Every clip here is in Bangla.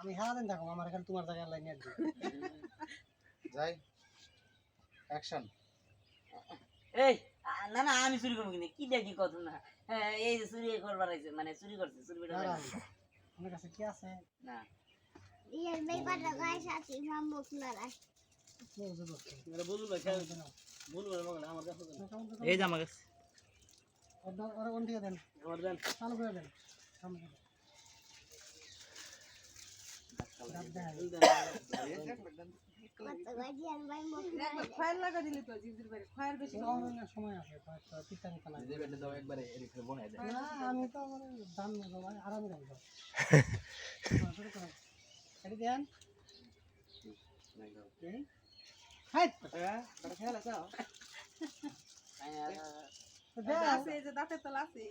আমি সারাদিন থাকবো, আমার এখানে তোমার জায়গায় লাইন নিয়ে যাই অ্যাকশন। এই না না আমি চুরি করবো কিন্তু কি দেখি কত না এই যে চুরি করবার আইছে মানে চুরি করছে চুরি করে আমার কাছে কি আছে? না ইয়ার বেপারটা গাইস আছে মামুক নারাই এটা বলুন ভাই, খেয়াল করতে নাও। বলুন ভাই, আমার কাছে এই যে আমার কাছে ওরা কোন দিকে দেন, আমার দেন চালু করে দেন সামনে কত গাজিয়ান ভাই মুখ ফাইল লাগা দিলি তো জিজির বাইরে ফায়ার বেশি সময় আছে, পিতানি খেলা। এই যে ব্যান্ডে দাও একবারে এদিকে বনাই দেয়। না আমি তো আমার দাম নেবো ভাই, আরামে রাখবো। এটা দেন হাইট খেলা যাও আছে এই যে দাঁতের তলা আছে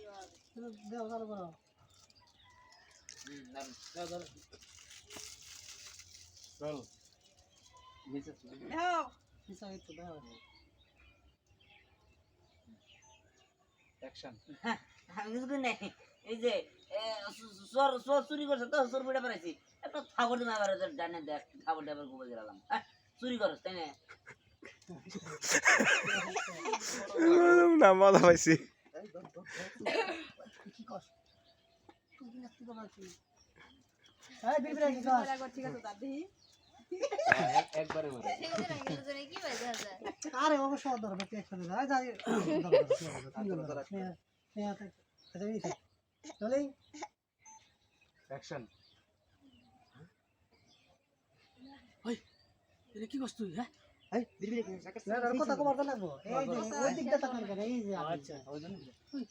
দেও, চালু করো। চল দাও পিছা একটু দেও। অ্যাকশন। আমি কিছু করি নাই এই যে চোর চোর চুরি করছে তো চোর পিঠা পারাইছি একটা থাবর দিন আবার ডানে দেখ থাবর ডাবার গোবর দিলাম চুরি করছ তাই না না মজা পাইছি। কি কর তুই কি নাস্তি করছিস? এই বিবিরা কি কর? ঠিক আছে দাদি একবারে মারে। কি বাজে আছে আরে অবশ্য ধরবে কি একসাথে যায় যাই চলে অ্যাকশন। এটা কি করছ তুই? হ্যাঁ এই বিবিরা কি কথা কবার তো লাগবো। এই যে ওই দিকটা তাকান কেন? এই যে আচ্ছা ওই জন্য তুই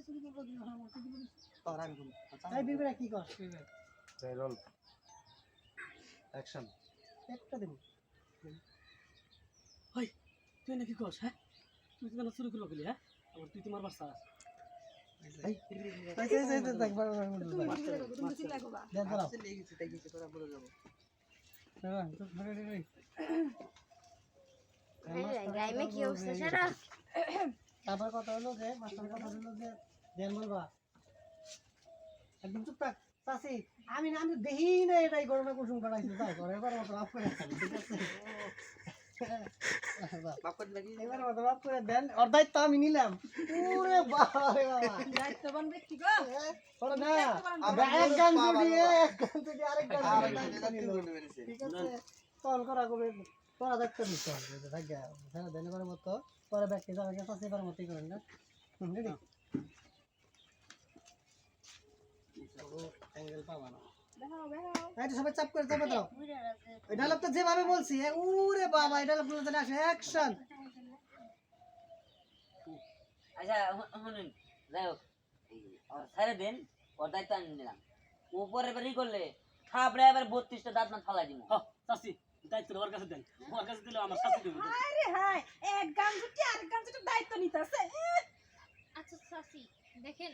চুরি করব দিন আমার তো দিবি তোর আমি করব। এই বিবিরা কি কর? যাই রোল অ্যাকশন। একটা দিন তুই নাকি কস হ্যাঁ তুই তো না শুরু করলো গেলি হ্যাঁ আবার তুই তোমার বাচ্চা এই দেখ বড় বড় তুমি কি লাগবা দেখ বড় চলে গেছে তাই গেছে পরে বলে যাব। গাইমে কি অবস্থা সারা তারপর কথা হলো যে মাস্টার কথা হলো যে দেন বলবা একদম চুপ থাক চাচি আমি না আমি দেখি না এটাই গরমে কুসুম কাটাইছি তাই করে এবার মতো মাফ করে দেন, ঠিক আছে মাফ করে লাগি। এবার মতো মাফ করে দেন, ওর দায়িত্ব আমি নিলাম। ওরে বাবা রে বাবা দায়িত্ববান ব্যক্তি গো ওরে না এক গান জুড়িয়ে এক গান জুড়িয়ে আরেক গান ঠিক আছে কল করা করবে তোরা দেখতে নিতে হবে থাকে হ্যাঁ ধন্যবাদের মতো পরে ব্যক্তি যাবে চাষি এবার মতোই করেন না রেডি অ্যাঙ্গেল পাবা না দেখাও দেখাও এই সবাই চাপ করে চাপে দাও ওই ডায়লগটা যেভাবে বলছি ওরে বাবা এই ডায়লগগুলো যেন আসে অ্যাকশন আচ্ছা শুনুন যাই হোক ওর ছেড়ে দেন ওর দায়িত্ব আমি নিলাম উপরে বেরি করলে থাপড়ে এবার 32টা দাঁত না ফালাই দিব হ্যাঁ চাচি দায়িত্ব ওর কাছে দেন ওর কাছে দিলে আমার শাস্তি দেবে আরে হাই এক গান জুটি আর গান জুটি দায়িত্ব নিতেছে আচ্ছা চাচি দেখেন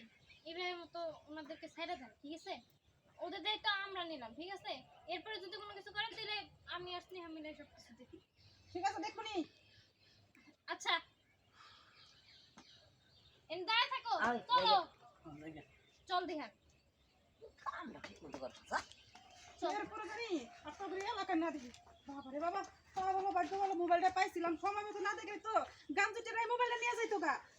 ইব্রাহিম তো ওনাদেরকে ছেড়ে দেন ঠিক আছে ওদের দায়িত্ব আমরা নিলাম ঠিক আছে এরপরে যদি কোনো কিছু করেন তাহলে আমি আর স্নেহা মিলে সব কিছু দেখি ঠিক আছে দেখুনি আচ্ছা এন দাঁড়ায় থাকো আয়, চলো দেখেন চল দেখান আমরা ঠিক মতো করছি এরপরে জানি আপনাদের এলাকা না দেখি বাবারে বাবা বাবা বাবা মোবাইলটা পাইছিলাম সময় মতো না দেখে তো গান জুটির মোবাইলটা নিয়ে যাইতো গা